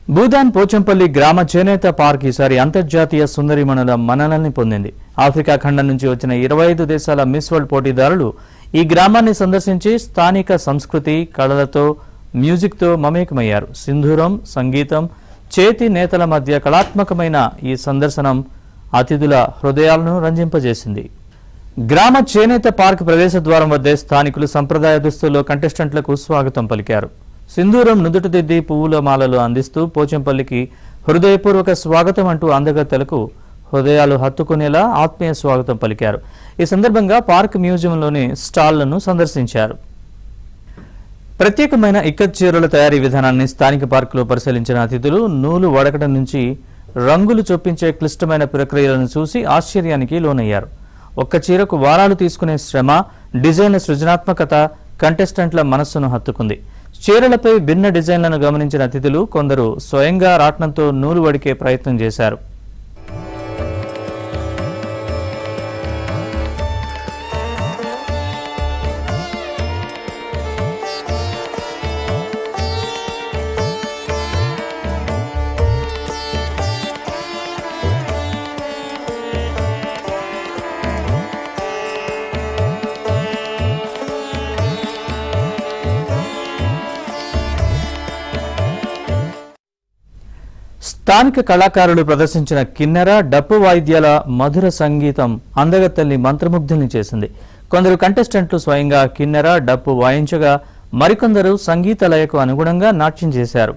భూదాన్ పోచంపల్లి గ్రామ చేనేత పార్క్ ఈసారి అంతర్జాతీయ సుందరిమణుల మన్ననల్ని పొందింది. ఆఫ్రికా ఖండం నుంచి వచ్చిన 25 దేశాల మిస్ వరల్డ్ పోటీదారులు ఈ గ్రామాన్ని సందర్శించి స్థానిక సంస్కృతి, కళలతో, మ్యూజిక్తో మమేకమయ్యారు. సింధూరం, సంగీతం, చేతి నేతల మధ్య కళాత్మకమైన ఈ సందర్శనం అతిథుల హృదయాలను రంజింపజేసింది. గ్రామ చేనేత పార్క్ ప్రవేశ ద్వారం వద్దే స్థానికులు సంప్రదాయ దుస్తుల్లో కంటెస్టెంట్లకు స్వాగతం పలికారు. సింధూరం నుదుటదిద్ది పువ్వుల మాలలు అందిస్తూ పోచంపల్లికి హృదయపూర్వక స్వాగతం అంటూ అందగత్తెలకు హృదయాలు హత్తుకునేలా ఆత్మీయ స్వాగతం పలికారు. ఈ సందర్భంగా పార్క్ మ్యూజియంలోని స్టాళ్లను సందర్శించారు. ప్రత్యేకమైన ఇక్కత్ చీరల తయారీ విధానాన్ని స్థానిక పార్కులో పరిశీలించిన అతిథులు నూలు వడకడం నుంచి రంగులు చొప్పించే క్లిష్టమైన ప్రక్రియలను చూసి ఆశ్చర్యానికి లోనయ్యారు. ఒక్క చీరకు వారాలు తీసుకునే శ్రమ, డిజైన్ల సృజనాత్మకత కంటెస్టెంట్ల మనస్సును హత్తుకుంది. చీరలపై భిన్న డిజైన్లను గమనించిన అతిథులు కొందరు స్వయంగా రాట్నంతో నూలు వడికే ప్రయత్నం చేశారు. స్థానిక కళాకారులు ప్రదర్శించిన కిన్నెర, డప్పు వాయిద్యాల మధుర సంగీతం అందగత్తెల్ని మంత్రముగ్ధుల్ని చేసింది. కొందరు కంటెస్టెంట్లు స్వయంగా కిన్నెర, డప్పు వాయించగా మరికొందరు సంగీత లయకు అనుగుణంగా నాట్యం చేశారు.